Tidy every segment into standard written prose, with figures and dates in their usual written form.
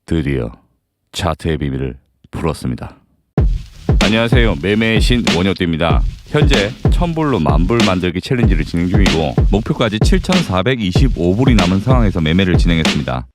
드디어 차트의 비밀을 풀었습니다. 안녕하세요. 매매의 신 원효띠입니다. 현재 1000불로 만불 만들기 챌린지를 진행 중이고 목표까지 7425불이 남은 상황에서 매매를 진행했습니다.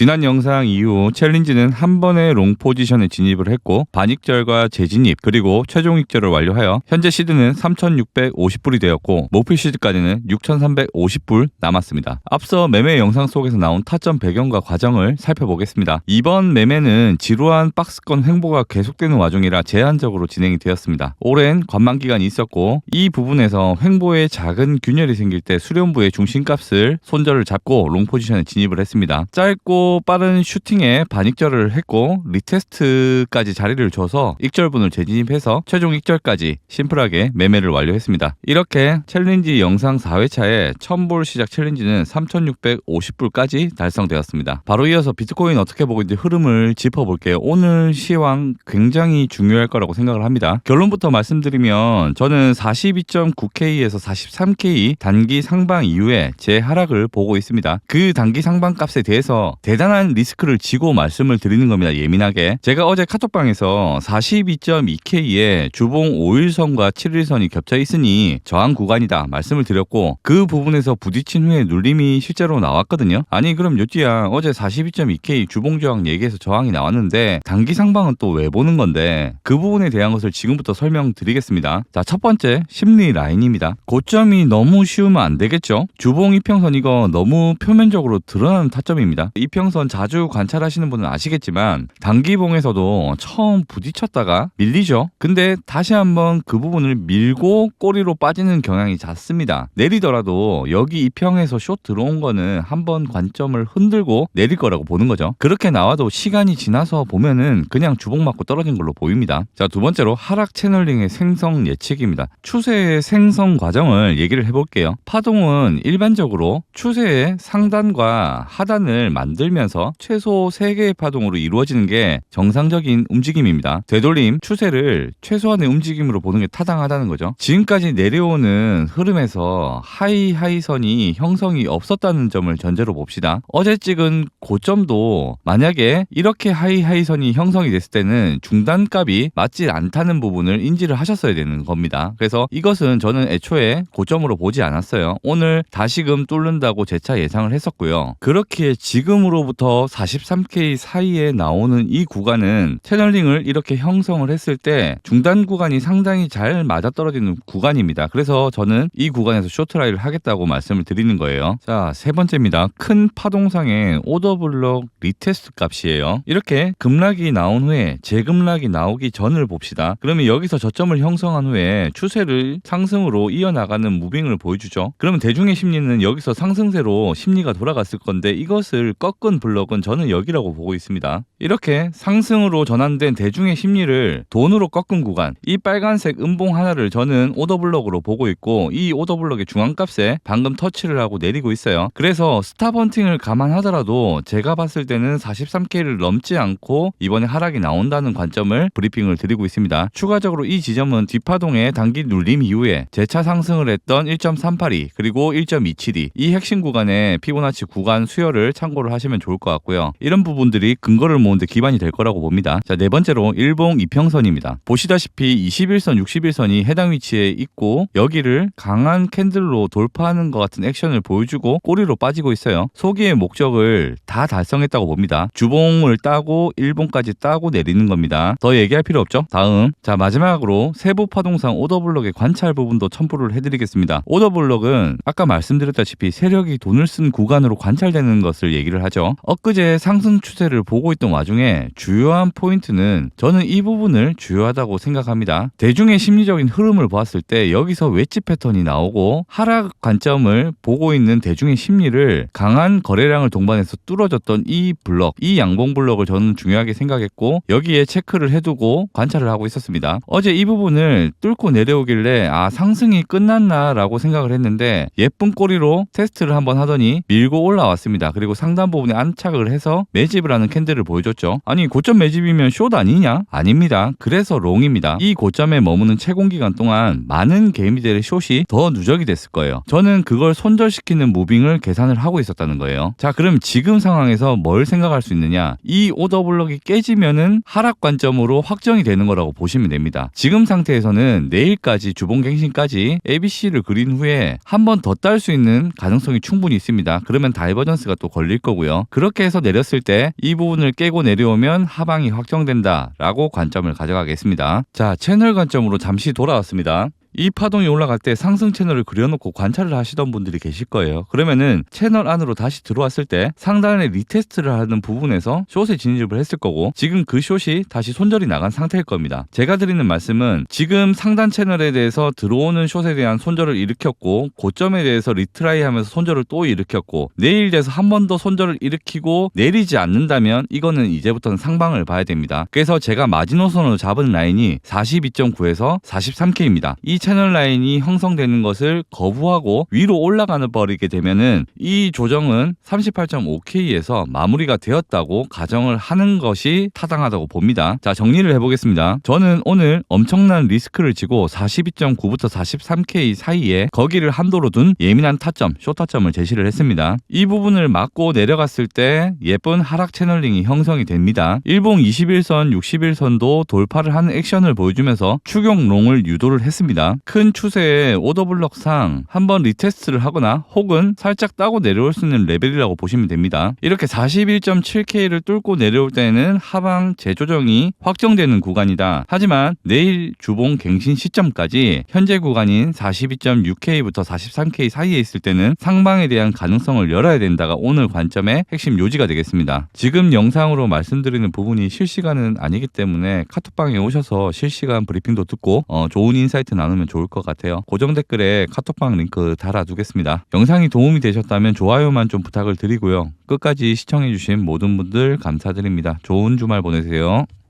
지난 영상 이후 챌린지는 한 번의 롱 포지션에 진입을 했고 반익절과 재진입 그리고 최종 익절을 완료하여 현재 시드는 3650불이 되었고 목표 시드까지는 6350불 남았습니다. 앞서 매매 영상 속에서 나온 타점 배경과 과정을 살펴보겠습니다. 이번 매매는 지루한 박스권 횡보가 계속되는 와중이라 제한적으로 진행이 되었습니다. 오랜 관망기간이 있었고 이 부분에서 횡보에 작은 균열이 생길 때 수렴부의 중심값을 손절을 잡고 롱 포지션에 진입을 했습니다. 짧고 빠른 슈팅에 반익절을 했고 리테스트까지 자리를 줘서 익절분을 재진입해서 최종 익절까지 심플하게 매매를 완료했습니다. 이렇게 챌린지 영상 4회차에 1000불 시작 챌린지는 3650불까지 달성되었습니다. 바로 이어서 비트코인 어떻게 보고 있는지 흐름을 짚어볼게요. 오늘 시황 굉장히 중요할 거라고 생각을 합니다. 결론부터 말씀드리면 저는 42.9K에서 43K 단기 상방 이후에 제 하락을 보고 있습니다. 그 단기 상방 값에 대해서 대단한 리스크를 지고 말씀을 드리는 겁니다. 예민하게. 제가 어제 카톡방에서 42.2K에 주봉 5일선과 7일선이 겹쳐 있으니 저항 구간이다 말씀을 드렸고 그 부분에서 부딪힌 후에 눌림이 실제로 나왔거든요. 아니 그럼 요띠야 어제 42.2K 주봉 저항 얘기해서 저항이 나왔는데 단기 상방은 또 왜 보는 건데 그 부분에 대한 것을 지금부터 설명드리겠습니다. 자, 첫 번째 심리 라인입니다. 고점이 너무 쉬우면 안 되겠죠. 주봉 이평선 이거 너무 표면적으로 드러나는 타점입니다. 이평선 자주 관찰하시는 분은 아시겠지만 단기봉에서도 처음 부딪혔다가 밀리죠. 근데 다시 한번 그 부분을 밀고 꼬리로 빠지는 경향이 잦습니다. 내리더라도 여기 이평에서 숏 들어온 거는 한번 관점을 흔들고 내릴 거라고 보는 거죠. 그렇게 나와도 시간이 지나서 보면은 그냥 주봉 맞고 떨어진 걸로 보입니다. 자, 두 번째로 하락 채널링의 생성 예측입니다. 추세의 생성 과정을 얘기를 해볼게요. 파동은 일반적으로 추세의 상단과 하단을 만들면서 최소 3개의 파동으로 이루어지는 게 정상적인 움직임입니다. 되돌림, 추세를 최소한의 움직임으로 보는 게 타당하다는 거죠. 지금까지 내려오는 흐름에서 하이선이 형성이 없었다는 점을 전제로 봅시다. 어제 찍은 고점도 만약에 이렇게 하이선이 형성이 됐을 때는 중단값이 맞지 않다는 부분을 인지를 하셨어야 되는 겁니다. 그래서 이것은 저는 애초에 고점으로 보지 않았어요. 오늘 다시금 뚫는다고 재차 예상을 했었고요. 그렇기에 지금으로부터 43K 사이에 나오는 이 구간은 채널링을 이렇게 형성을 했을 때 중단 구간이 상당히 잘 맞아떨어지는 구간입니다. 그래서 저는 이 구간에서 쇼트라이를 하겠다고 말씀을 드리는 거예요. 자, 세 번째입니다. 큰 파동상의 오더블록 리테스트 값이에요. 이렇게 급락이 나온 후에 재급락이 나오기 전을 봅시다. 그러면 여기서 저점을 형성한 후에 추세를 상승으로 이어나가는 무빙을 보여주죠. 그러면 대중의 심리는 여기서 상승세로 심리가 돌아갔을 건데 이것을 꺾은 블록은 저는 여기라고 보고 있습니다. 이렇게 상승으로 전환된 대중의 심리를 돈으로 꺾은 구간, 이 빨간색 음봉 하나를 저는 오더블록으로 보고 있고 이 오더블록의 중앙값에 방금 터치를 하고 내리고 있어요. 그래서 스탑헌팅을 감안하더라도 제가 봤을 때는 43K를 넘지 않고 이번에 하락이 나온다는 관점을 브리핑을 드리고 있습니다. 추가적으로 이 지점은 뒷파동의 단기 눌림 이후에 재차 상승을 했던 1.382 그리고 1.272 이 핵심 구간의 피보나치 구간 수요를 참고를 하시면 좋을 것 같고요. 이런 부분들이 근거를 모으는데 기반이 될 거라고 봅니다. 자, 네 번째로 일봉 이평선입니다. 보시다시피 21선, 61선이 해당 위치에 있고 여기를 강한 캔들로 돌파하는 것 같은 액션을 보여주고 꼬리로 빠지고 있어요. 소기의 목적을 다 달성했다고 봅니다. 주봉을 따고 일봉까지 따고 내리는 겁니다. 더 얘기할 필요 없죠? 다음, 자 마지막으로 세부 파동상 오더블록의 관찰 부분도 첨부를 해드리겠습니다. 오더블록은 아까 말씀드렸다시피 세력이 돈을 쓴 구간으로 관찰되는 것을 얘기를 하죠. 있죠. 엊그제 상승 추세를 보고 있던 와중에 주요한 포인트는 저는 이 부분을 주요하다고 생각합니다. 대중의 심리적인 흐름을 보았을 때 여기서 웨지 패턴이 나오고 하락 관점을 보고 있는 대중의 심리를 강한 거래량을 동반해서 뚫어줬던 이 블럭, 이 양봉 블럭을 저는 중요하게 생각했고 여기에 체크를 해두고 관찰을 하고 있었습니다. 어제 이 부분을 뚫고 내려오길래 상승이 끝났나 라고 생각을 했는데 예쁜 꼬리로 테스트를 한번 하더니 밀고 올라왔습니다. 그리고 상단 부분에 안착을 해서 매집을 하는 캔들을 보여줬죠. 아니 고점 매집이면 숏 아니냐? 아닙니다. 그래서 롱입니다. 이 고점에 머무는 채공기간 동안 많은 개미들의 숏이 더 누적이 됐을 거예요. 저는 그걸 손절시키는 무빙을 계산을 하고 있었다는 거예요. 자, 그럼 지금 상황에서 뭘 생각할 수 있느냐? 이 오더블럭이 깨지면은 하락 관점으로 확정이 되는 거라고 보시면 됩니다. 지금 상태에서는 내일까지 주봉갱신까지 ABC를 그린 후에 한 번 더 딸 수 있는 가능성이 충분히 있습니다. 그러면 다이버전스가 또 걸릴 거고요. 그렇게 해서 내렸을 때 이 부분을 깨고 내려오면 하방이 확정된다 라고 관점을 가져가겠습니다. 자, 채널 관점으로 잠시 돌아왔습니다. 이 파동이 올라갈 때 상승 채널을 그려놓고 관찰을 하시던 분들이 계실 거예요. 그러면은 채널 안으로 다시 들어왔을 때 상단에 리테스트를 하는 부분에서 숏에 진입을 했을 거고 지금 그 숏이 다시 손절이 나간 상태일 겁니다. 제가 드리는 말씀은 지금 상단 채널에 대해서 들어오는 숏에 대한 손절을 일으켰고 고점에 대해서 리트라이 하면서 손절을 또 일으켰고 내일 돼서 한 번 더 손절을 일으키고 내리지 않는다면 이거는 이제부터는 상방을 봐야 됩니다. 그래서 제가 마지노선으로 잡은 라인이 42.9에서 43K입니다. 이 채널 라인이 형성되는 것을 거부하고 위로 올라가는 버리게 되면은 이 조정은 38.5K에서 마무리가 되었다고 가정을 하는 것이 타당하다고 봅니다. 자, 정리를 해보겠습니다. 저는 오늘 엄청난 리스크를 지고 42.9부터 43K 사이에 거기를 한도로 둔 예민한 타점, 숏타점을 제시를 했습니다. 이 부분을 맞고 내려갔을 때 예쁜 하락 채널링이 형성이 됩니다. 일봉 21선, 61선도 돌파를 하는 액션을 보여주면서 추격 롱을 유도를 했습니다. 큰 추세의 오더블럭상 한번 리테스트를 하거나 혹은 살짝 따고 내려올 수 있는 레벨이라고 보시면 됩니다. 이렇게 41.7K를 뚫고 내려올 때는 하방 재조정이 확정되는 구간이다. 하지만 내일 주봉 갱신 시점까지 현재 구간인 42.6K부터 43K 사이에 있을 때는 상방에 대한 가능성을 열어야 된다가 오늘 관점의 핵심 요지가 되겠습니다. 지금 영상으로 말씀드리는 부분이 실시간은 아니기 때문에 카톡방에 오셔서 실시간 브리핑도 듣고 좋은 인사이트 나누면 좋을 것 같아요. 고정 댓글에 카톡방 링크 달아두겠습니다. 영상이 도움이 되셨다면 좋아요만 좀 부탁을 드리고요. 끝까지 시청해주신 모든 분들 감사드립니다. 좋은 주말 보내세요.